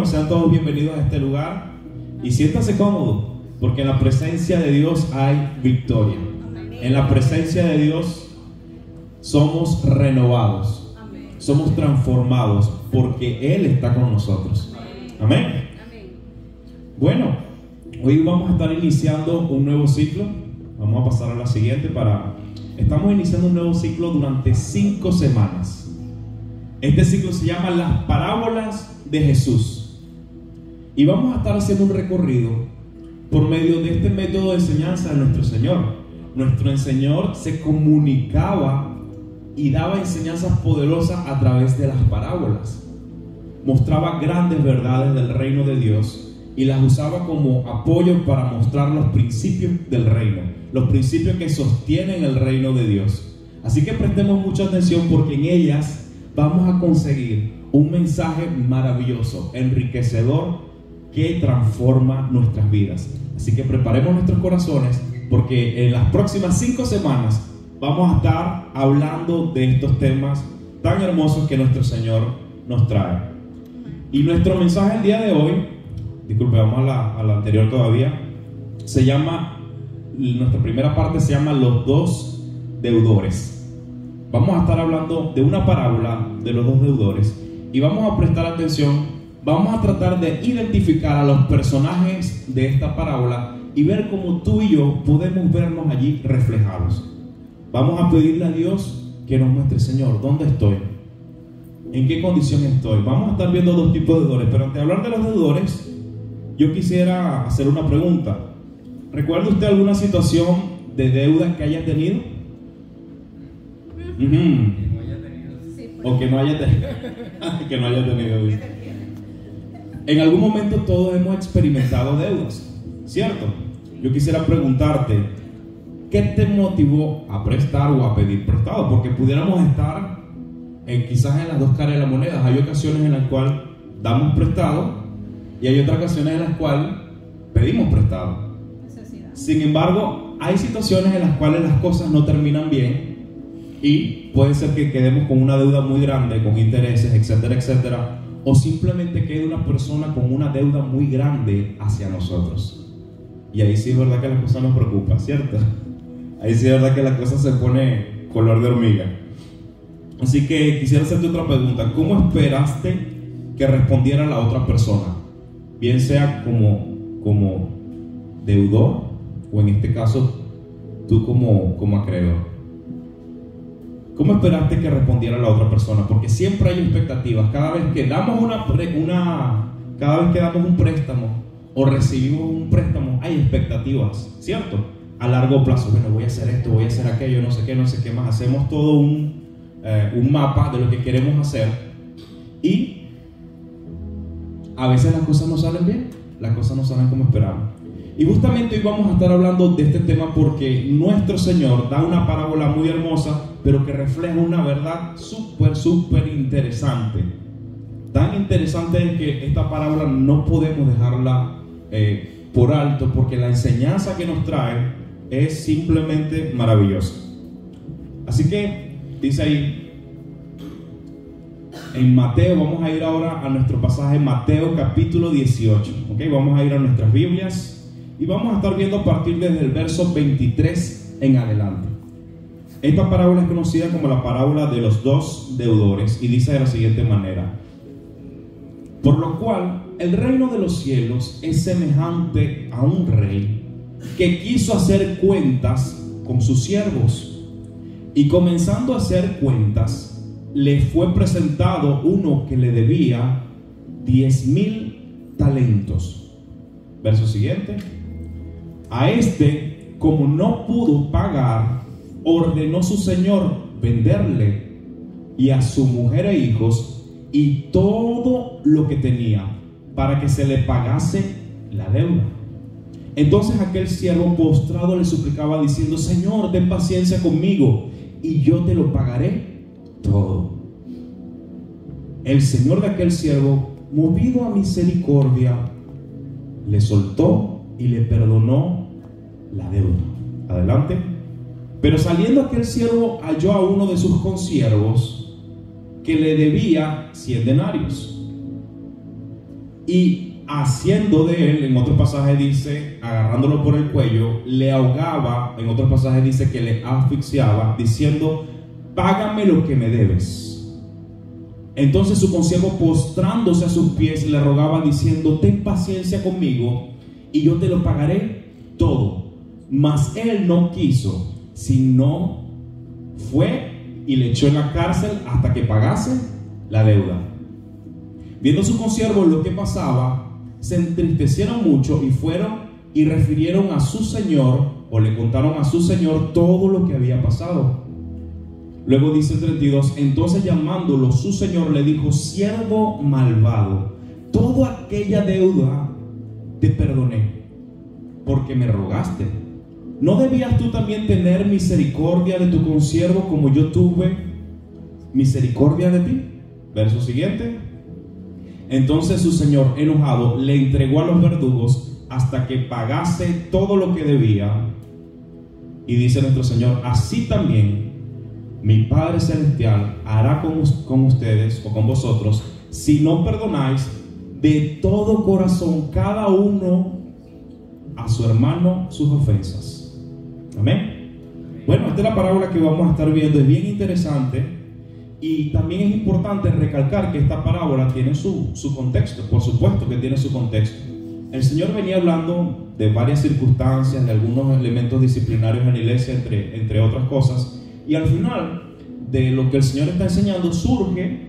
Sean todos bienvenidos a este lugar y siéntanse cómodos, porque en la presencia de Dios hay victoria. En la presencia de Dios somos renovados, somos transformados, porque Él está con nosotros. Amén. Bueno, hoy vamos a estar iniciando un nuevo ciclo. Vamos a pasar a la siguiente. Estamos iniciando un nuevo ciclo durante 5 semanas. Este ciclo se llama Las Parábolas de Jesús. Y vamos a estar haciendo un recorrido por medio de este método de enseñanza de nuestro Señor. Nuestro Señor se comunicaba y daba enseñanzas poderosas a través de las parábolas. Mostraba grandes verdades del reino de Dios y las usaba como apoyo para mostrar los principios del reino, los principios que sostienen el reino de Dios. Así que prestemos mucha atención, porque en ellas vamos a conseguir un mensaje maravilloso, enriquecedor, que transforma nuestras vidas. Así que preparemos nuestros corazones, porque en las próximas 5 semanas vamos a estar hablando de estos temas tan hermosos que nuestro Señor nos trae. Y nuestro mensaje el día de hoy, disculpe, vamos a la anterior todavía, se llama, nuestra primera parte se llama Los dos deudores. Vamos a estar hablando de una parábola de los dos deudores y vamos a prestar atención. Vamos a tratar de identificar a los personajes de esta parábola y ver cómo tú y yo podemos vernos allí reflejados. Vamos a pedirle a Dios que nos muestre: Señor, ¿dónde estoy? ¿En qué condición estoy? Vamos a estar viendo 2 tipos de deudores, pero antes de hablar de los deudores, yo quisiera hacer una pregunta. ¿Recuerda usted alguna situación de deuda que haya tenido? O que no haya tenido. Que no haya tenido. En algún momento todos hemos experimentado deudas, ¿cierto? Yo quisiera preguntarte, ¿qué te motivó a prestar o a pedir prestado? Porque pudiéramos estar quizás en las 2 caras de la moneda. Hay ocasiones en las cuales damos prestado y hay otras ocasiones en las cuales pedimos prestado. Sin embargo, hay situaciones en las cuales las cosas no terminan bien y puede ser que quedemos con una deuda muy grande, con intereses, etcétera, etcétera, o simplemente quede una persona con una deuda muy grande hacia nosotros. Y ahí sí es verdad que la cosa nos preocupa, ¿cierto? Ahí sí es verdad que la cosa se pone color de hormiga. Así que quisiera hacerte otra pregunta. ¿Cómo esperaste que respondiera la otra persona? Bien sea como deudor, o en este caso tú como acreedor. ¿Cómo esperaste que respondiera la otra persona? Porque siempre hay expectativas. Cada vez que damos cada vez que damos un préstamo o recibimos un préstamo, hay expectativas, ¿cierto? A largo plazo. Bueno, voy a hacer esto, voy a hacer aquello, no sé qué más. Hacemos todo un mapa de lo que queremos hacer y a veces las cosas no salen bien, las cosas no salen como esperamos. Y justamente hoy vamos a estar hablando de este tema porque nuestro Señor da una parábola muy hermosa, pero que refleja una verdad súper interesante. Tan interesante es que esta parábola no podemos dejarla por alto, porque la enseñanza que nos trae es simplemente maravillosa. Así que dice ahí en Mateo, vamos a ir ahora a nuestro pasaje, Mateo capítulo 18. ¿Okay? Vamos a ir a nuestras Biblias y vamos a estar viendo a partir desde el verso 23 en adelante. Esta parábola es conocida como la parábola de los 2 deudores y dice de la siguiente manera: por lo cual el reino de los cielos es semejante a un rey que quiso hacer cuentas con sus siervos, y comenzando a hacer cuentas le fue presentado uno que le debía 10,000 talentos. Verso siguiente: a este, como no pudo pagar, ordenó su señor venderle y a su mujer e hijos y todo lo que tenía, para que se le pagase la deuda. Entonces aquel siervo postrado le suplicaba diciendo: Señor, ten paciencia conmigo y yo te lo pagaré todo. El señor de aquel siervo, movido a misericordia, le soltó y le perdonó la deuda. Adelante. Pero saliendo aquel siervo halló a uno de sus consiervos que le debía 100 denarios y haciendo de él, en otro pasaje dice, agarrándolo por el cuello, le ahogaba, en otro pasaje dice que le asfixiaba, diciendo, págame lo que me debes. Entonces su consiervo, postrándose a sus pies, le rogaba diciendo, ten paciencia conmigo y yo te lo pagaré todo. Mas él no quiso, sino fue y le echó en la cárcel hasta que pagase la deuda. Viendo su consiervo lo que pasaba, se entristecieron mucho y fueron y refirieron a su señor, o le contaron a su señor todo lo que había pasado. Luego dice el 32, entonces llamándolo su señor le dijo, siervo malvado, toda aquella deuda te perdoné, porque me rogaste. ¿No debías tú también tener misericordia de tu consiervo como yo tuve misericordia de ti? Verso siguiente. Entonces su señor, enojado, le entregó a los verdugos hasta que pagase todo lo que debía. Y dice nuestro Señor, así también mi Padre Celestial hará con ustedes o con vosotros, si no perdonáis de todo corazón cada uno a su hermano sus ofensas. Amén. Bueno, esta es la parábola que vamos a estar viendo. Es bien interesante y también es importante recalcar que esta parábola tiene su contexto. Por supuesto que tiene su contexto. El Señor venía hablando de varias circunstancias, de algunos elementos disciplinarios en la iglesia, entre otras cosas. Y al final de lo que el Señor está enseñando surge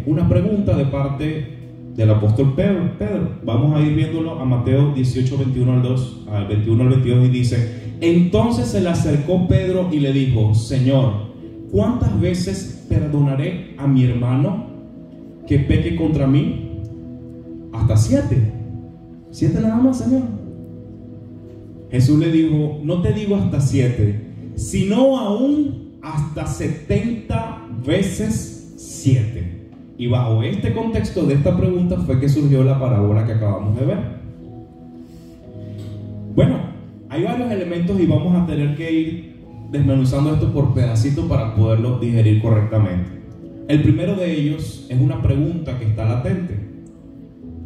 una pregunta de parte del apóstol Pedro. Vamos a ir viéndolo a Mateo 18, 21 al 22 y dice, entonces se le acercó Pedro y le dijo, Señor, ¿cuántas veces perdonaré a mi hermano que peque contra mí? Hasta 7. 7 nada más, Señor. Jesús le dijo, no te digo hasta 7, sino aún hasta 70 veces 7. Y bajo este contexto de esta pregunta fue que surgió la parábola que acabamos de ver. Bueno, hay varios elementos y vamos a tener que ir desmenuzando esto por pedacitos para poderlo digerir correctamente. El primero de ellos es una pregunta que está latente.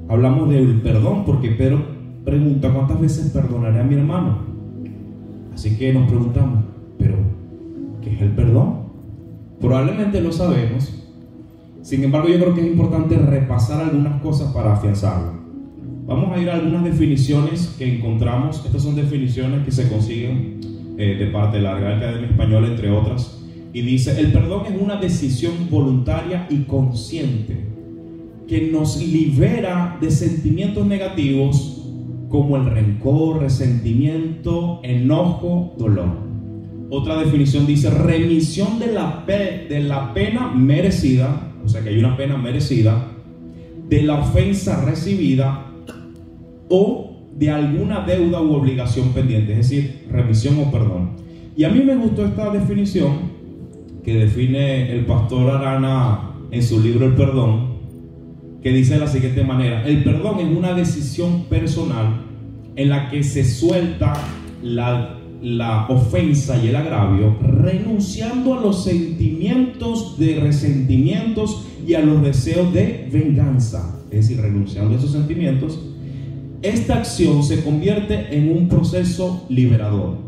Hablamos del perdón porque Pedro pregunta, ¿cuántas veces perdonaré a mi hermano? Así que nos preguntamos, ¿pero qué es el perdón? Probablemente lo sabemos. Sin embargo, yo creo que es importante repasar algunas cosas para afianzarlo. Vamos a ir a algunas definiciones que encontramos. Estas son definiciones que se consiguen de parte de la Real Academia Española, entre otras. Y dice, el perdón es una decisión voluntaria y consciente que nos libera de sentimientos negativos como el rencor, resentimiento, enojo, dolor. Otra definición dice remisión de la pena merecida, o sea que hay una pena merecida, de la ofensa recibida o de alguna deuda u obligación pendiente, es decir, remisión o perdón. Y a mí me gustó esta definición que define el pastor Arana en su libro El Perdón, que dice de la siguiente manera: el perdón es una decisión personal en la que se suelta la ofensa y el agravio, renunciando a los sentimientos de resentimientos y a los deseos de venganza, es decir, renunciando a esos sentimientos. Esta acción se convierte en un proceso liberador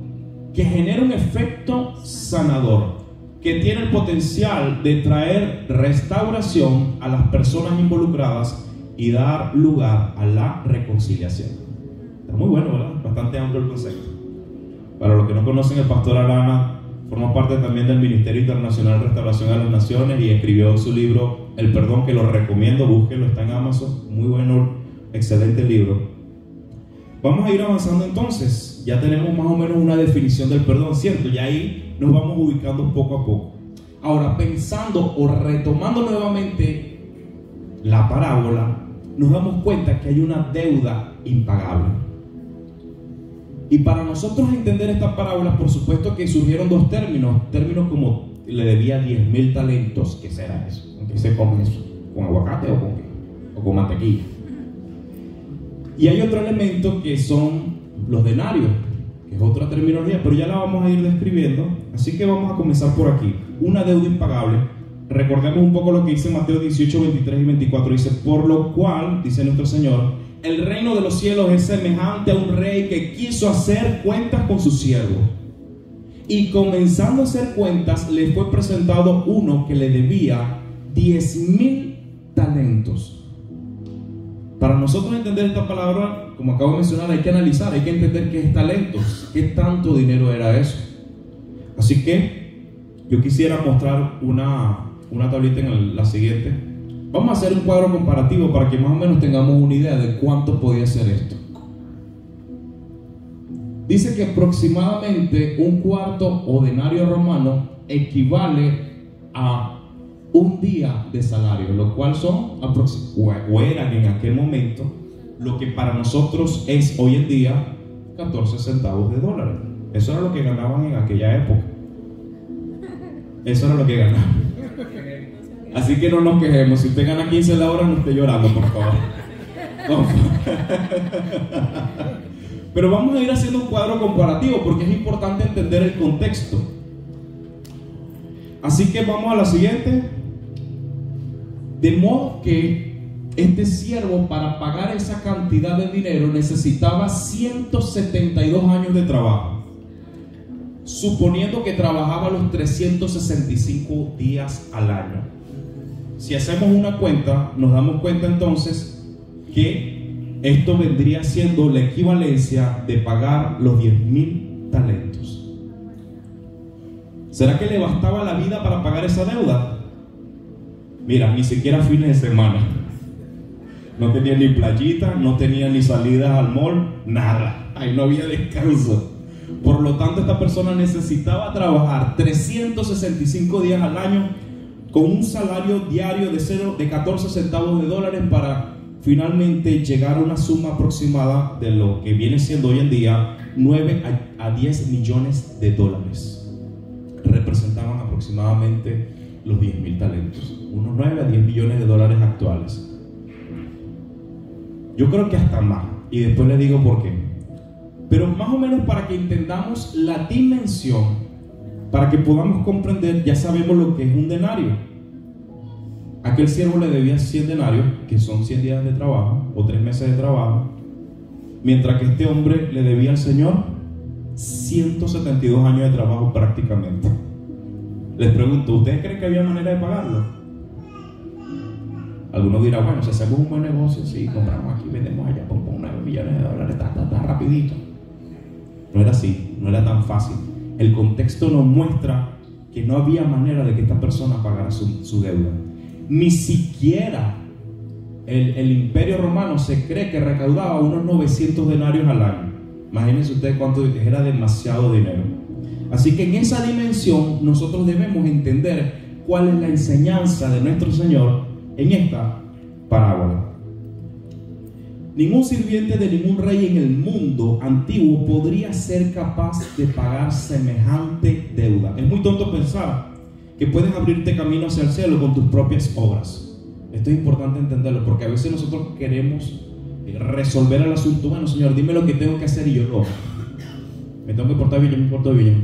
que genera un efecto sanador, que tiene el potencial de traer restauración a las personas involucradas y dar lugar a la reconciliación. Está muy bueno, ¿verdad? Bastante amplio el concepto. Para los que no conocen, el pastor Arana forma parte también del Ministerio Internacional de Restauración a las Naciones y escribió su libro El Perdón, que lo recomiendo, búsquenlo, está en Amazon, muy bueno, excelente libro. Vamos a ir avanzando entonces. Ya tenemos más o menos una definición del perdón, ¿cierto? Y ahí nos vamos ubicando poco a poco. Ahora, pensando o retomando nuevamente la parábola, nos damos cuenta que hay una deuda impagable. Y para nosotros entender esta parábola, por supuesto que surgieron dos términos como le debía 10,000 talentos. ¿Qué será eso? ¿Con qué se come eso? ¿Con aguacate o con qué? ¿O con mantequilla? Y hay otro elemento que son los denarios, que es otra terminología, pero ya la vamos a ir describiendo. Así que vamos a comenzar por aquí. Una deuda impagable. recordemos un poco lo que dice Mateo 18, 23 y 24. Dice: por lo cual, dice nuestro Señor, el reino de los cielos es semejante a un rey que quiso hacer cuentas con sus siervos. Y comenzando a hacer cuentas, le fue presentado uno que le debía 10,000 talentos. Para nosotros entender esta palabra, como acabo de mencionar, hay que analizar, hay que entender qué es talentos, qué tanto dinero era eso. Así que yo quisiera mostrar una tablita en la siguiente. Vamos a hacer un cuadro comparativo para que más o menos tengamos una idea de cuánto podía ser esto. Dice que aproximadamente un cuarto o denario romano equivale a un día de salario, lo cual son o eran en aquel momento lo que para nosotros es hoy en día 14 centavos de dólares. Eso era lo que ganaban en aquella época. Eso era lo que ganaban. Así que no nos quejemos. Si usted gana 15 la hora, no esté llorando, por favor. No. Pero vamos a ir haciendo un cuadro comparativo porque es importante entender el contexto. Así que vamos a la siguiente. De modo que este siervo, para pagar esa cantidad de dinero, necesitaba 172 años de trabajo, suponiendo que trabajaba los 365 días al año. Si hacemos una cuenta, nos damos cuenta entonces que esto vendría siendo la equivalencia de pagar los 10,000 talentos. ¿Será que le bastaba la vida para pagar esa deuda? Mira, ni siquiera fines de semana. No tenía ni playita, no tenía ni salidas al mall, nada. Ahí no había descanso. Por lo tanto, esta persona necesitaba trabajar 365 días al año con un salario diario de 14 centavos de dólares para finalmente llegar a una suma aproximada de lo que viene siendo hoy en día 9 a 10 millones de dólares. Representaban aproximadamente los 10,000 talentos, unos 9 a 10 millones de dólares actuales. Yo creo que hasta más, y después le digo por qué. Pero más o menos para que entendamos la dimensión, para que podamos comprender, ya sabemos lo que es un denario. Aquel siervo le debía 100 denarios, que son 100 días de trabajo o 3 meses de trabajo, mientras que este hombre le debía al Señor 172 años de trabajo prácticamente. Les pregunto, ¿ustedes creen que había manera de pagarlo? Algunos dirán, bueno, si hacemos un buen negocio, sí, compramos aquí, vendemos allá, por 9 millones de dólares, está rapidito. No era así, no era tan fácil. El contexto nos muestra que no había manera de que esta persona pagara su deuda. Ni siquiera el imperio romano se cree que recaudaba unos 900 denarios al año. Imagínense ustedes cuánto era, demasiado dinero. Así que en esa dimensión nosotros debemos entender cuál es la enseñanza de nuestro Señor en esta parábola. Ningún sirviente de ningún rey en el mundo antiguo podría ser capaz de pagar semejante deuda. Es muy tonto pensar que puedes abrirte camino hacia el cielo con tus propias obras. Esto es importante entenderlo, porque a veces nosotros queremos resolver el asunto. Bueno, Señor, dime lo que tengo que hacer y yo lo hago. Me tengo que portar bien, yo me porto bien,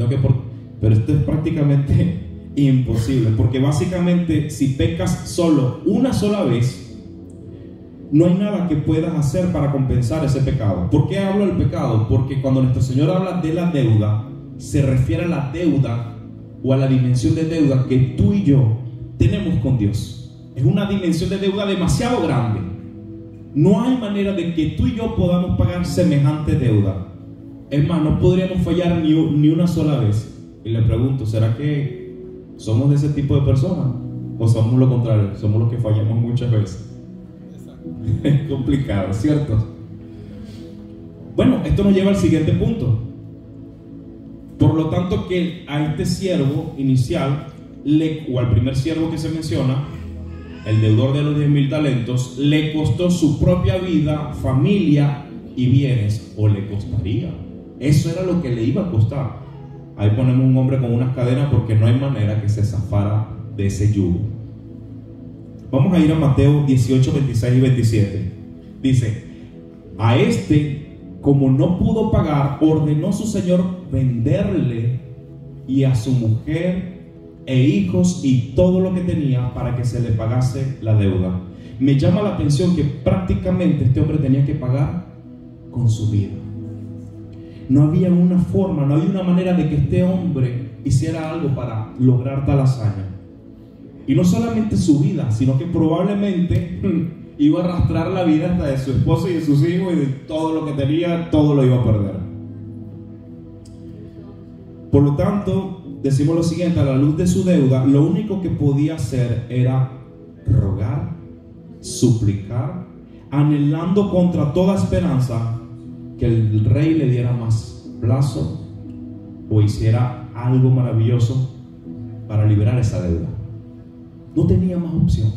pero esto es prácticamente imposible, porque básicamente si pecas solo una sola vez, no hay nada que puedas hacer para compensar ese pecado. ¿Por qué hablo del pecado? Porque cuando nuestro Señor habla de la deuda, se refiere a la deuda o a la dimensión de deuda que tú y yo tenemos con Dios. Es una dimensión de deuda demasiado grande. No hay manera de que tú y yo podamos pagar semejante deuda. Es más, no podríamos fallar ni una sola vez. Y le pregunto, ¿será que somos de ese tipo de personas? ¿O somos lo contrario? Somos los que fallamos muchas veces. Es complicado, ¿cierto? Bueno, esto nos lleva al siguiente punto. Por lo tanto, que a este siervo inicial, o al primer siervo que se menciona, el deudor de los 10,000 talentos, le costó su propia vida, familia y bienes, o le costaría. Eso era lo que le iba a costar. Ahí ponemos un hombre con unas cadenas porque no hay manera que se zafara de ese yugo. Vamos a ir a Mateo 18, 26 y 27. Dice: a este, como no pudo pagar, ordenó su señor venderle y a su mujer e hijos y todo lo que tenía para que se le pagase la deuda. Me llama la atención que prácticamente este hombre tenía que pagar con su vida. No había una forma, no había una manera de que este hombre hiciera algo para lograr tal hazaña. Y no solamente su vida, sino que probablemente iba a arrastrar la vida hasta de su esposa y de sus hijos, y de todo lo que tenía, todo lo iba a perder. Por lo tanto, decimos lo siguiente: a la luz de su deuda, lo único que podía hacer era rogar, suplicar, anhelando contra toda esperanza que el rey le diera más plazo o hiciera algo maravilloso para liberar esa deuda. No tenía más opción.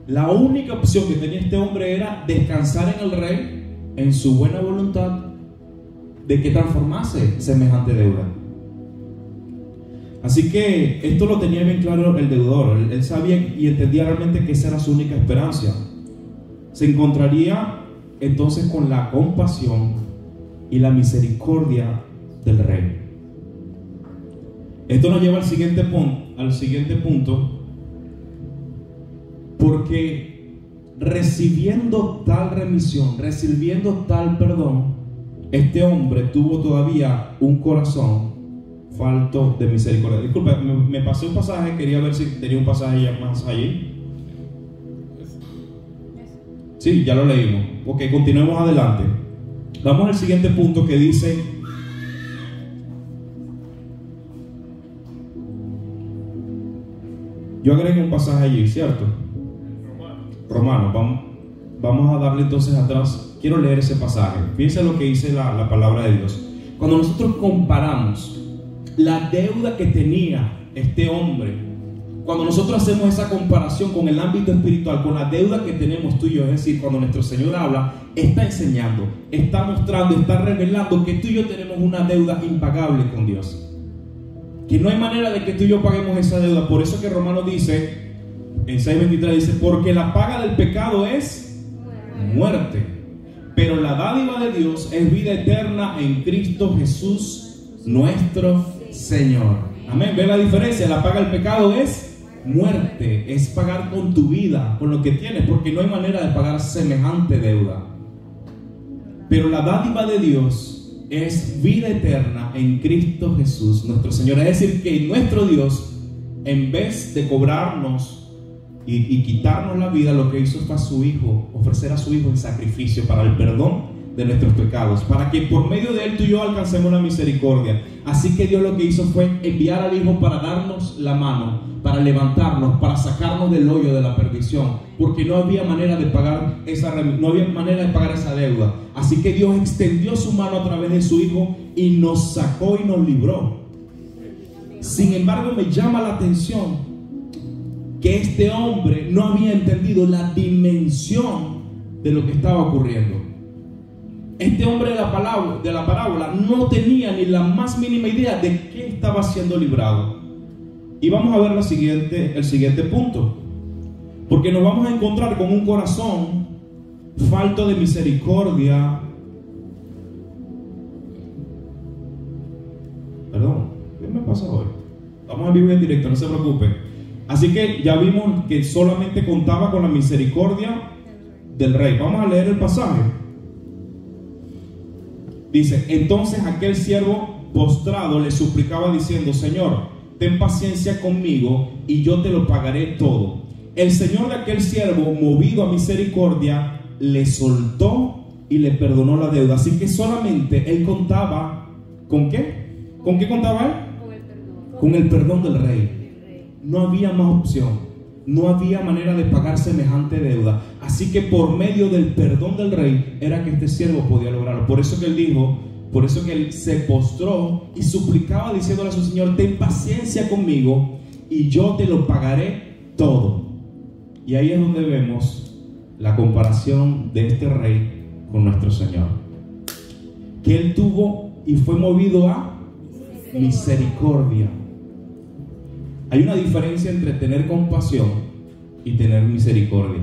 La única opción que tenía este hombre era descansar en el rey, en su buena voluntad de que transformase semejante deuda. Así que esto lo tenía bien claro el deudor. Él sabía y entendía realmente que esa era su única esperanza. Se encontraría entonces con la compasión y la misericordia del rey. Esto nos lleva al siguiente punto, porque recibiendo tal remisión, recibiendo tal perdón, este hombre tuvo todavía un corazón falto de misericordia. Disculpe, me pasé un pasaje, quería ver si tenía un pasaje ya más allí. Sí, ya lo leímos. Ok, continuemos adelante. Vamos al siguiente punto que dice: yo agregué un pasaje allí, ¿cierto? Romanos. Vamos a darle entonces atrás. Quiero leer ese pasaje. Fíjense lo que dice la palabra de Dios. Cuando nosotros comparamos la deuda que tenía este hombre, cuando nosotros hacemos esa comparación con el ámbito espiritual, con la deuda que tenemos tú y yo, es decir, cuando nuestro Señor habla, está enseñando, está mostrando, está revelando que tú y yo tenemos una deuda impagable con Dios, que no hay manera de que tú y yo paguemos esa deuda. Por eso que Romanos dice, en 6:23 dice: porque la paga del pecado es muerte, pero la dádiva de Dios es vida eterna en Cristo Jesús nuestro Señor. Amén. ¿Ve la diferencia? La paga del pecado es muerte, es pagar con tu vida, con lo que tienes, porque no hay manera de pagar semejante deuda. Pero la dádiva de Dios es vida eterna en Cristo Jesús nuestro Señor. Es decir, que nuestro Dios, en vez de cobrarnos y quitarnos la vida, lo que hizo fue a su Hijo, ofrecer a su Hijo en sacrificio para el perdón de nuestros pecados, para que por medio de Él tú y yo alcancemos la misericordia. Así que Dios lo que hizo fue enviar al Hijo para darnos la mano, para levantarnos, para sacarnos del hoyo de la perdición, porque no había manera de pagar esa deuda. Así que Dios extendió su mano a través de su Hijo y nos sacó y nos libró. Sin embargo, me llama la atención que este hombre no había entendido la dimensión de lo que estaba ocurriendo. Este hombre de la parábola no tenía ni la más mínima idea de qué estaba siendo librado. Y vamos a ver el siguiente punto, porque nos vamos a encontrar con un corazón falto de misericordia. Perdón, ¿qué me pasa hoy? Vamos a vivir en directo, no se preocupe. Así que ya vimos que solamente contaba con la misericordia del rey. Vamos a leer el pasaje. Dice: entonces aquel siervo postrado le suplicaba diciendo: Señor, ten paciencia conmigo y yo te lo pagaré todo. El señor de aquel siervo, movido a misericordia, le soltó y le perdonó la deuda. Así que solamente él contaba ¿con qué? ¿Con qué contaba él? Con el perdón del rey. No había más opción, no había manera de pagar semejante deuda. Así que por medio del perdón del rey era que este siervo podía lograrlo. Por eso que él dijo, por eso que él se postró y suplicaba diciéndole a su señor: ten paciencia conmigo y yo te lo pagaré todo. Y ahí es donde vemos la comparación de este rey con nuestro Señor, que él tuvo y fue movido a misericordia. Hay una diferencia entre tener compasión y tener misericordia.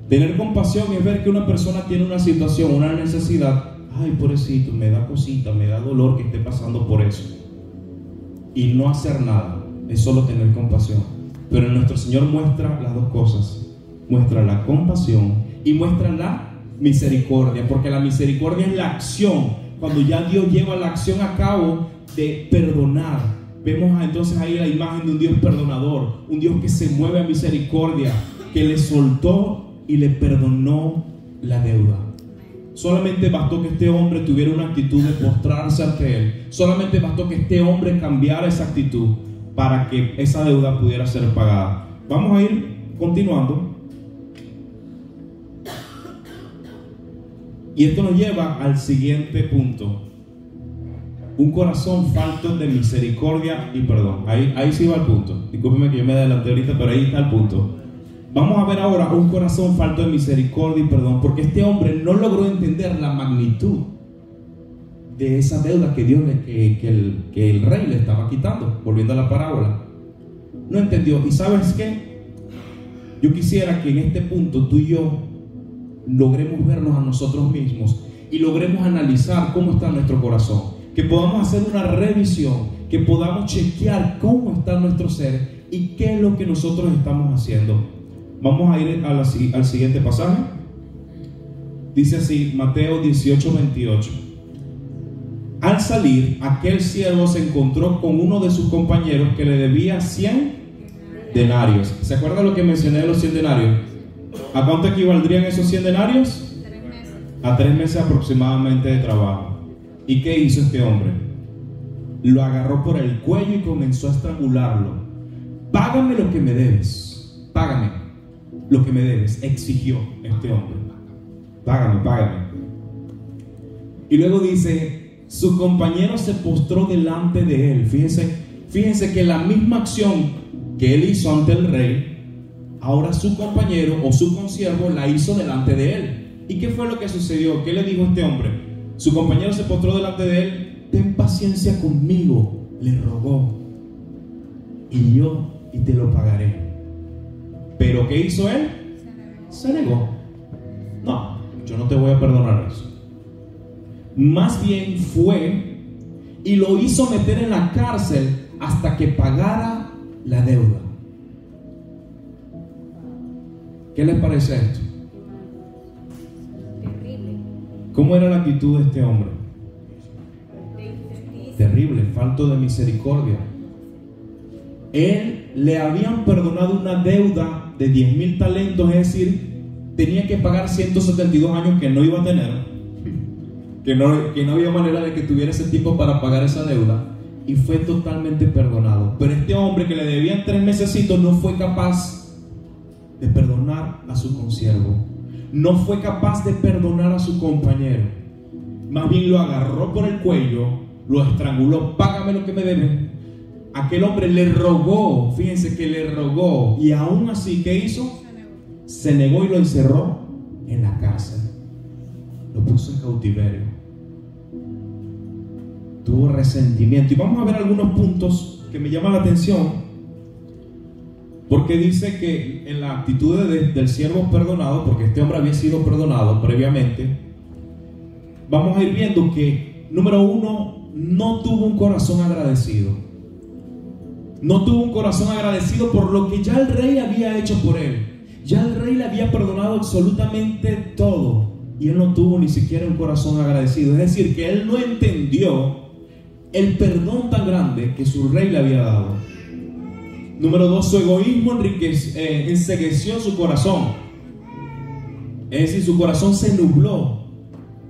Tener compasión es ver que una persona tiene una situación, una necesidad. Ay, pobrecito, me da cosita, me da dolor que esté pasando por eso, y no hacer nada. es solo tener compasión. Pero nuestro Señor muestra las dos cosas. Muestra la compasión y muestra la misericordia, porque la misericordia es la acción, cuando ya Dios lleva la acción a cabo de perdonar. Vemos entonces ahí la imagen de un Dios perdonador, un Dios que se mueve a misericordia, que le soltó y le perdonó la deuda. Solamente bastó que este hombre tuviera una actitud de postrarse ante él. Solamente bastó que este hombre cambiara esa actitud para que esa deuda pudiera ser pagada. Vamos a ir continuando. Y esto nos lleva al siguiente punto: un corazón falto de misericordia y perdón. Ahí sí va el punto. Discúlpeme que yo me adelanté ahorita, pero ahí está el punto. Vamos a ver ahora un corazón falto de misericordia y perdón, porque este hombre no logró entender la magnitud de esa deuda que Dios que el rey le estaba quitando. Volviendo a la parábola, no entendió. ¿Y sabes qué? Yo quisiera que en este punto tú y yo logremos vernos a nosotros mismos y logremos analizar cómo está nuestro corazón, que podamos hacer una revisión, que podamos chequear cómo está nuestro ser y qué es lo que nosotros estamos haciendo. Vamos a ir al siguiente pasaje. Dice así, Mateo 18:28. Al salir, aquel siervo se encontró con uno de sus compañeros que le debía 100 denarios. ¿Se acuerda lo que mencioné de los 100 denarios? ¿A cuánto equivaldrían esos 100 denarios? 3 meses. A 3 meses aproximadamente de trabajo. ¿Y qué hizo este hombre? Lo agarró por el cuello y comenzó a estrangularlo. Págame lo que me debes. Págame lo que me debes, exigió este hombre. Págame. Y luego dice, su compañero se postró delante de él. Fíjense que la misma acción que él hizo ante el rey, ahora su compañero o su consiervo la hizo delante de él. ¿Y qué fue lo que sucedió? ¿Qué le dijo este hombre? Su compañero se postró delante de él. Ten paciencia conmigo, le rogó, y te lo pagaré. ¿Pero qué hizo él? Se negó. No, yo no te voy a perdonar eso. Más bien fue y lo hizo meter en la cárcel hasta que pagara la deuda. ¿Qué les parece esto? Terrible. ¿Cómo era la actitud de este hombre? Terrible, falto de misericordia. Él le habían perdonado una deuda de 10,000 talentos, es decir, tenía que pagar 172 años que no iba a tener, que no había manera de que tuviera ese tiempo para pagar esa deuda, y fue totalmente perdonado. Pero este hombre que le debían 3 mesecitos no fue capaz de perdonar a su consiervo, no fue capaz de perdonar a su compañero, más bien lo agarró por el cuello, lo estranguló. Págame lo que me deben. Aquel hombre le rogó, fíjense que le rogó, y aún así, ¿qué hizo? Se negó y lo encerró en la cárcel, lo puso en cautiverio, tuvo resentimiento. Y vamos a ver algunos puntos que me llaman la atención, porque dice que en la actitud del siervo perdonado, porque este hombre había sido perdonado previamente, vamos a ir viendo que, número uno, no tuvo un corazón agradecido. No tuvo un corazón agradecido por lo que ya el rey había hecho por él. Ya el rey le había perdonado absolutamente todo, y él no tuvo ni siquiera un corazón agradecido. Es decir, que él no entendió el perdón tan grande que su rey le había dado. Número 2, su egoísmo encegueció su corazón. Es decir, su corazón se nubló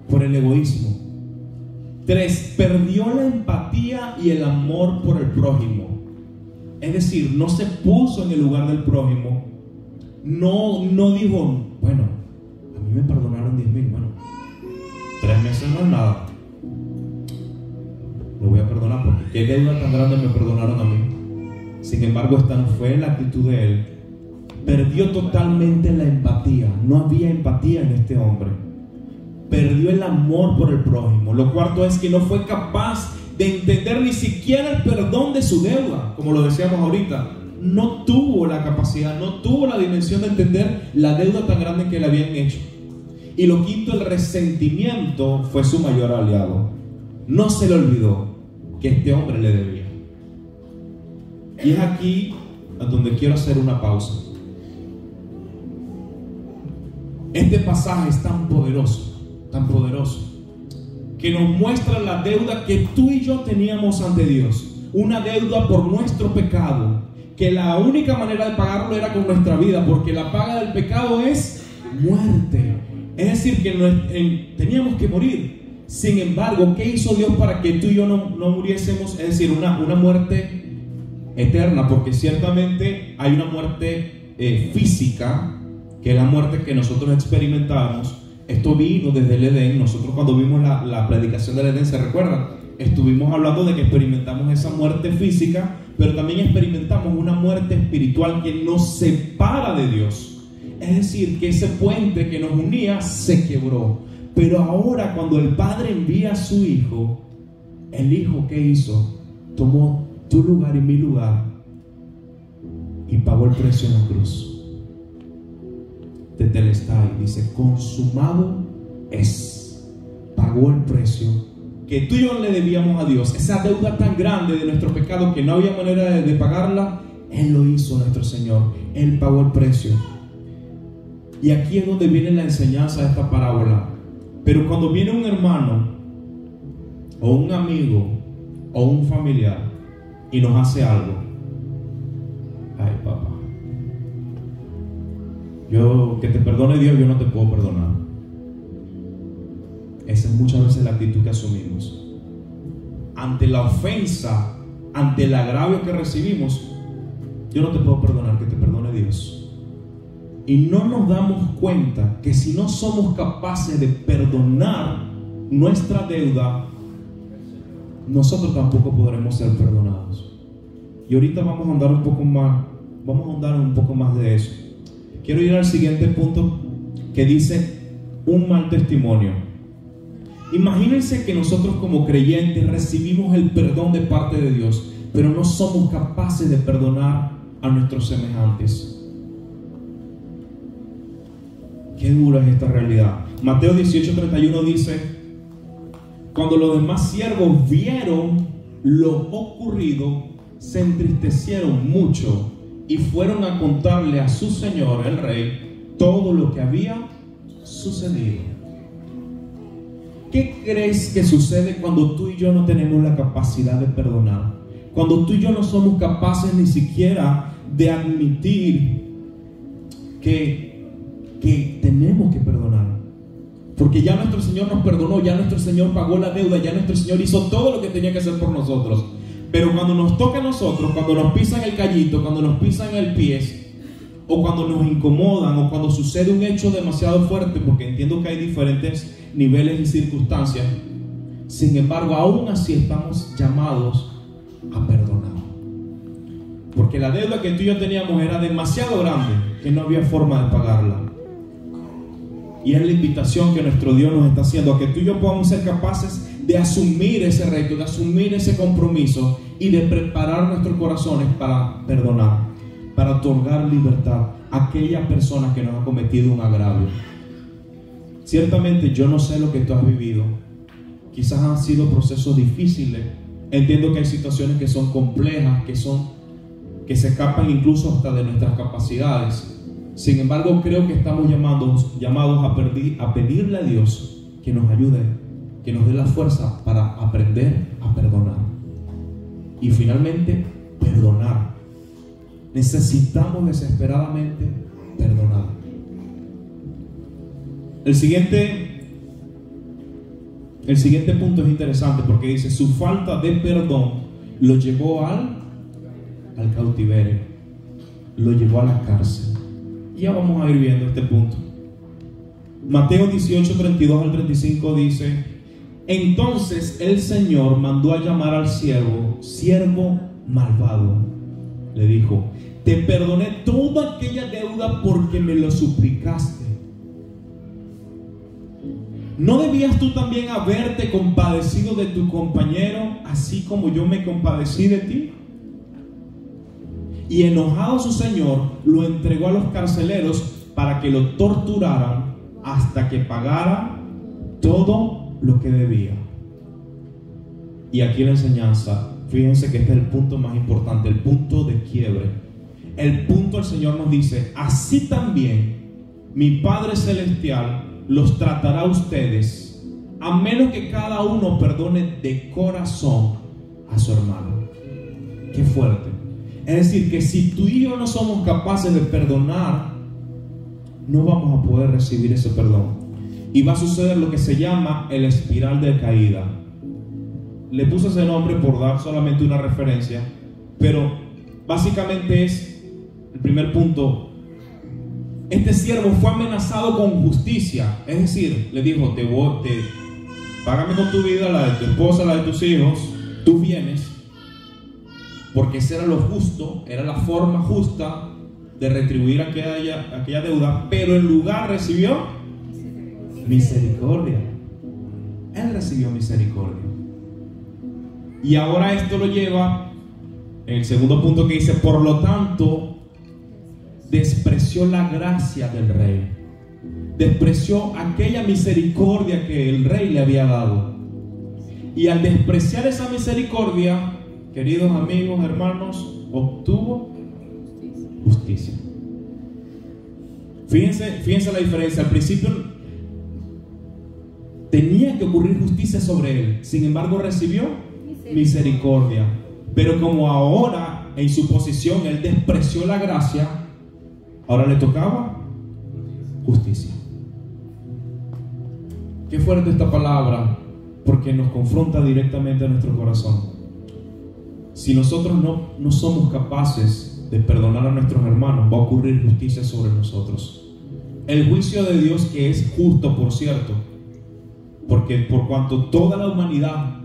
por el egoísmo. 3, perdió la empatía y el amor por el prójimo. Es decir, no se puso en el lugar del prójimo. No dijo, bueno, a mí me perdonaron 10,000, bueno, 3 meses no es nada, lo voy a perdonar porque qué deuda tan grande me perdonaron a mí. Sin embargo, esta no fue la actitud de él. Perdió totalmente la empatía. No había empatía en este hombre. Perdió el amor por el prójimo. Lo cuarto es que no fue capaz de entender ni siquiera el perdón de su deuda, como lo decíamos ahorita. No tuvo la capacidad, no tuvo la dimensión de entender la deuda tan grande que le habían hecho. Y lo quinto, el resentimiento fue su mayor aliado. No se le olvidó que este hombre le debía. Y es aquí a donde quiero hacer una pausa. Este pasaje es tan poderoso, que nos muestra la deuda que tú y yo teníamos ante Dios. Una deuda por nuestro pecado, que la única manera de pagarlo era con nuestra vida, porque la paga del pecado es muerte. Es decir, que teníamos que morir. Sin embargo, ¿qué hizo Dios para que tú y yo no muriésemos? Es decir, una muerte eterna, porque ciertamente hay una muerte física, que es la muerte que nosotros experimentamos. Esto vino desde el Edén. Nosotros cuando vimos la predicación del Edén, ¿se recuerdan? Estuvimos hablando de que experimentamos esa muerte física, pero también experimentamos una muerte espiritual que nos separa de Dios. Es decir, que ese puente que nos unía se quebró. Pero ahora, cuando el Padre envía a su Hijo, el Hijo, ¿qué hizo? Tomó tu lugar y mi lugar y pagó el precio en la cruz. Tetelestai, dice, consumado es. Pagó el precio que tú y yo le debíamos a Dios. Esa deuda tan grande de nuestro pecado que no había manera de pagarla, Él lo hizo, nuestro Señor. Él pagó el precio. Y aquí es donde viene la enseñanza de esta parábola. Pero cuando viene un hermano o un amigo o un familiar y nos hace algo, ay papá, que te perdone Dios, yo no te puedo perdonar. Esa es muchas veces la actitud que asumimos ante la ofensa, ante el agravio que recibimos. Yo no te puedo perdonar, que te perdone Dios. Y no nos damos cuenta que si no somos capaces de perdonar nuestra deuda, nosotros tampoco podremos ser perdonados. Y ahorita vamos a ahondar un poco más de eso. Quiero ir al siguiente punto, que dice un mal testimonio. Imagínense que nosotros como creyentes recibimos el perdón de parte de Dios, pero no somos capaces de perdonar a nuestros semejantes. Qué dura es esta realidad. Mateo 18:31 dice: cuando los demás siervos vieron lo ocurrido, se entristecieron mucho y fueron a contarle a su señor, el rey, todo lo que había sucedido. ¿Qué crees que sucede cuando tú y yo no tenemos la capacidad de perdonar? Cuando tú y yo no somos capaces ni siquiera de admitir que tenemos que perdonar. Porque ya nuestro Señor nos perdonó, ya nuestro Señor pagó la deuda, ya nuestro Señor hizo todo lo que tenía que hacer por nosotros. Pero cuando nos toca a nosotros, cuando nos pisan el callito, cuando nos pisan el pie, o cuando nos incomodan, o cuando sucede un hecho demasiado fuerte, porque entiendo que hay diferentes niveles y circunstancias, sin embargo, aún así estamos llamados a perdonar. Porque la deuda que tú y yo teníamos era demasiado grande, que no había forma de pagarla. Y es la invitación que nuestro Dios nos está haciendo, a que tú y yo podamos ser capaces de asumir ese reto, de asumir ese compromiso y de preparar nuestros corazones para perdonar, para otorgar libertad a aquella persona que nos ha cometido un agravio. Ciertamente yo no sé lo que tú has vivido. Quizás han sido procesos difíciles. Entiendo que hay situaciones que son complejas, que se escapan incluso hasta de nuestras capacidades. Sin embargo, creo que estamos llamados a pedirle a Dios que nos ayude, que nos dé la fuerza para aprender a perdonar. Y finalmente, perdonar. Necesitamos desesperadamente perdonar. El siguiente punto es interesante, porque dice: su falta de perdón lo llevó al cautiverio, lo llevó a la cárcel. Y ya vamos a ir viendo este punto. Mateo 18:32 al 35 dice: entonces el Señor mandó a llamar al siervo malvado. Le dijo: te perdoné toda aquella deuda porque me lo suplicaste. ¿No debías tú también haberte compadecido de tu compañero, así como yo me compadecí de ti? Y enojado su señor, lo entregó a los carceleros para que lo torturaran hasta que pagara todo lo que debía. Y aquí la enseñanza: fíjense que este es el punto más importante, el punto de quiebre. El punto, el Señor nos dice: así también mi Padre Celestial los tratará a ustedes, a menos que cada uno perdone de corazón a su hermano. Qué fuerte. Es decir, que si tú y yo no somos capaces de perdonar, no vamos a poder recibir ese perdón. Y va a suceder lo que se llama el espiral de caída. Le puse ese nombre por dar solamente una referencia, pero básicamente es el primer punto. Este siervo fue amenazado con justicia, es decir, le dijo: págame con tu vida, la de tu esposa, la de tus hijos, tus bienes, porque ese era lo justo, era la forma justa de retribuir aquella deuda. Pero en lugar recibió misericordia. Él recibió misericordia. Y ahora esto lo lleva en el segundo punto, que dice: por lo tanto, despreció la gracia del rey, despreció aquella misericordia que el rey le había dado. Y al despreciar esa misericordia, queridos amigos, hermanos, obtuvo justicia. Fíjense la diferencia. Al principio tenía que ocurrir justicia sobre él, sin embargo recibió misericordia. Pero como ahora en su posición él despreció la gracia, ahora le tocaba justicia. Qué fuerte esta palabra, porque nos confronta directamente a nuestro corazón. Si nosotros no somos capaces de perdonar a nuestros hermanos, va a ocurrir justicia sobre nosotros. El juicio de Dios, que es justo, por cierto, porque por cuanto toda la humanidad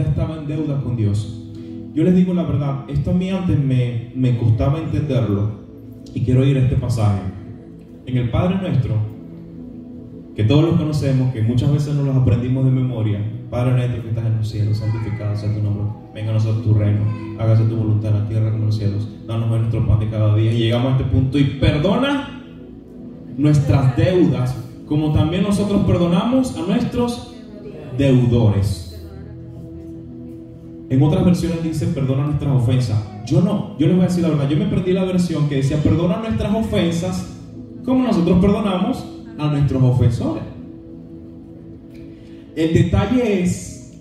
estaba en deuda con Dios. Yo les digo la verdad, esto a mí antes me costaba entenderlo, y quiero ir a este pasaje. En el Padre Nuestro, que todos los conocemos, que muchas veces no los aprendimos de memoria: Padre nuestro que estás en los cielos, santificado sea tu nombre, venga a nosotros tu reino, hágase tu voluntad en la tierra como en los cielos, danos hoy nuestro pan de cada día. Y llegamos a este punto: y perdona nuestras deudas, como también nosotros perdonamos a nuestros deudores. En otras versiones dice: perdona nuestras ofensas. Yo les voy a decir la verdad, yo me perdí la versión que decía: perdona nuestras ofensas como nosotros perdonamos a nuestros ofensores. El detalle es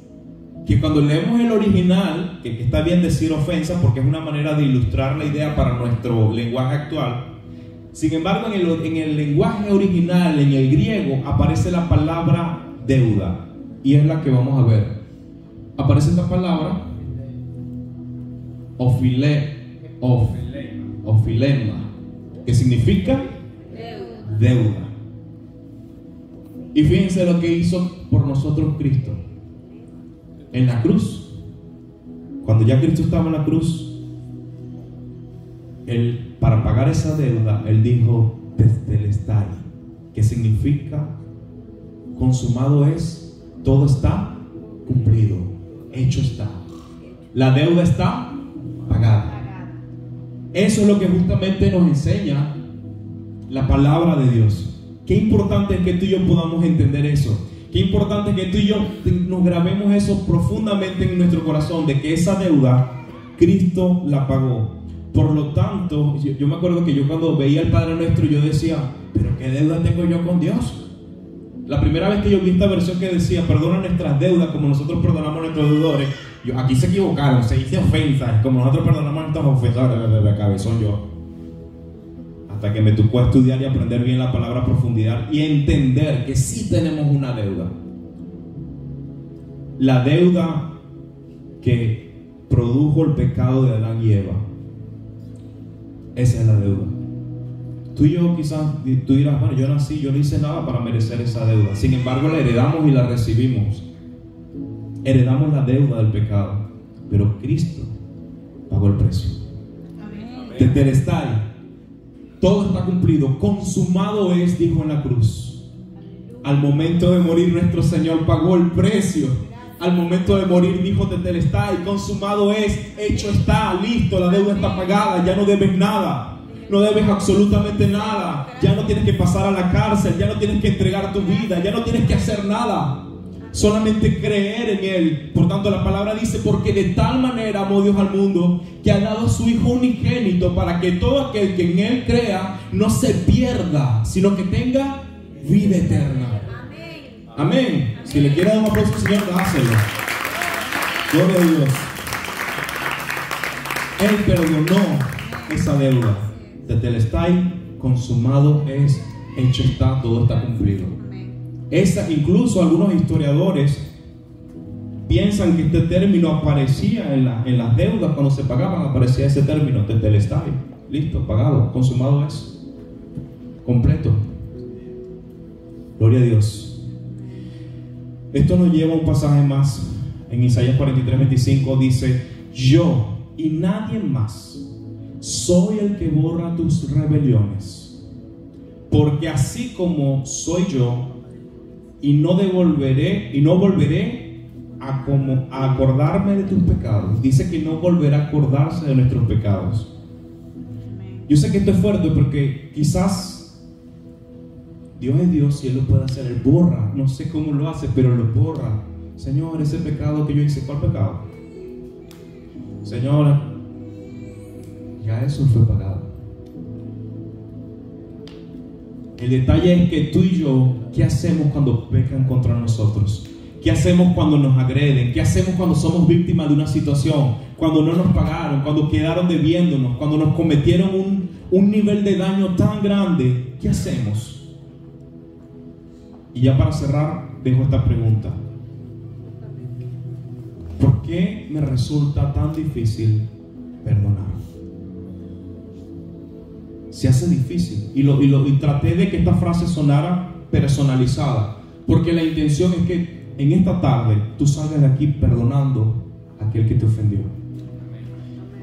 que cuando leemos el original, que está bien decir ofensa porque es una manera de ilustrar la idea para nuestro lenguaje actual. Sin embargo, en el lenguaje original, en el griego, aparece la palabra deuda, y es la que vamos a ver. Aparece esta palabra ofilema, que significa deuda. Y fíjense lo que hizo por nosotros Cristo en la cruz. Cuando ya Cristo estaba en la cruz, Él, para pagar esa deuda, Él dijo: tetelestai, que significa consumado es, todo está cumplido, hecho está, la deuda está pagada. Eso es lo que justamente nos enseña la palabra de Dios. Qué importante es que tú y yo podamos entender eso. Qué importante es que tú y yo nos grabemos eso profundamente en nuestro corazón, de que esa deuda Cristo la pagó. Por lo tanto, yo me acuerdo que yo cuando veía el Padre Nuestro, yo decía: ¿pero qué deuda tengo yo con Dios? La primera vez que yo vi esta versión que decía: perdona nuestras deudas como nosotros perdonamos a nuestros deudores, aquí se equivocaron, se dice ofensas como nosotros perdonamos a nuestros ofensores. De cabezón yo. Hasta que me tocó estudiar y aprender bien la palabra a profundidad y entender que sí tenemos una deuda. La deuda que produjo el pecado de Adán y Eva. Esa es la deuda. Tú y yo quizás, tú dirás: bueno, yo nací, yo no hice nada para merecer esa deuda. Sin embargo, la heredamos y la recibimos. Heredamos la deuda del pecado, pero Cristo pagó el precio. Tetelestai, todo está cumplido, consumado es, dijo en la cruz. Al momento de morir, nuestro Señor pagó el precio. Al momento de morir dijo: tetelestai, consumado es, hecho está, listo, la deuda está pagada, ya no debes nada. No debes absolutamente nada. Ya no tienes que pasar a la cárcel, ya no tienes que entregar tu vida, ya no tienes que hacer nada. solamente creer en Él. Por tanto, la palabra dice: porque de tal manera amó Dios al mundo, que ha dado a su Hijo unigénito, para que todo aquel que en Él crea no se pierda, sino que tenga vida eterna. Amén. Si le quiere dar un aplauso al Señor, dáselo. Gloria a Dios. Él perdonó esa deuda. Tetelestai, consumado es, hecho está, todo está cumplido. Incluso algunos historiadores piensan que este término aparecía en las deudas. Cuando se pagaban aparecía ese término, tetelestai, listo, pagado, consumado es, completo. Gloria a Dios. Esto nos lleva a un pasaje más. En Isaías 43:25 dice: yo y nadie más soy el que borra tus rebeliones, porque así como soy yo, y no volveré a acordarme de tus pecados. Dice que no volverá a acordarse de nuestros pecados. Yo sé que esto es fuerte, porque quizás Dios es Dios y Él lo puede hacer. Él borra, no sé cómo lo hace, pero lo borra. Señor, ese pecado que yo hice, ¿cuál pecado? Señora, ya eso fue pagado. El detalle es que tú y yo, ¿qué hacemos cuando pecan contra nosotros? ¿Qué hacemos cuando nos agreden? ¿Qué hacemos cuando somos víctimas de una situación? Cuando no nos pagaron, cuando quedaron debiéndonos, cuando nos cometieron un nivel de daño tan grande. ¿Qué hacemos? Y ya para cerrar, dejo esta pregunta: ¿por qué me resulta tan difícil perdonar? Se hace difícil. Y traté de que esta frase sonara personalizada, porque la intención es que en esta tarde tú salgas de aquí perdonando a aquel que te ofendió.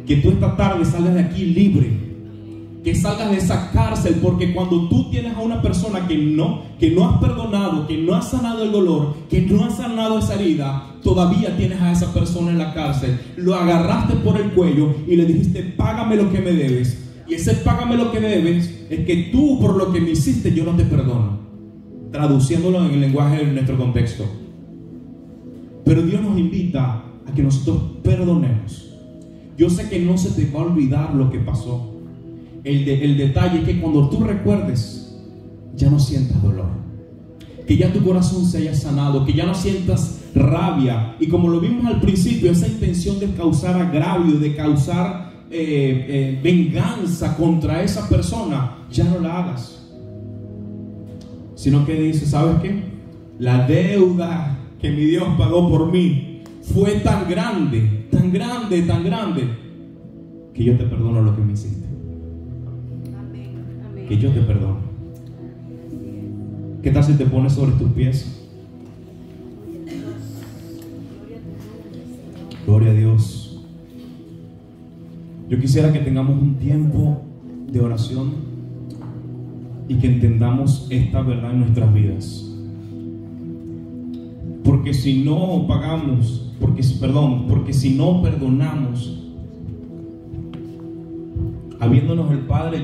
Que tú esta tarde salgas de aquí libre, que salgas de esa cárcel, porque cuando tú tienes a una persona que no has perdonado, que no has sanado el dolor, que no has sanado esa herida, todavía tienes a esa persona en la cárcel. Lo agarraste por el cuello y le dijiste: págame lo que me debes. Y ese págame lo que debes es que tú, por lo que me hiciste, yo no te perdono, traduciéndolo en el lenguaje de nuestro contexto. Pero Dios nos invita a que nosotros perdonemos. Yo sé que no se te va a olvidar lo que pasó. El detalle es que cuando tú recuerdes, ya no sientas dolor, que ya tu corazón se haya sanado, que ya no sientas rabia. Y como lo vimos al principio, esa intención de causar agravio, de causar venganza contra esa persona, ya no la hagas. Sino que dice: ¿sabes qué? La deuda que mi Dios pagó por mí fue tan grande, tan grande, tan grande, que yo te perdono lo que me hiciste. Que yo te perdono. ¿Qué tal si te pones sobre tus pies? Gloria a Dios. Yo quisiera que tengamos un tiempo de oración y que entendamos esta verdad en nuestras vidas. Porque si no pagamos, porque si no perdonamos, habiéndonos el Padre ya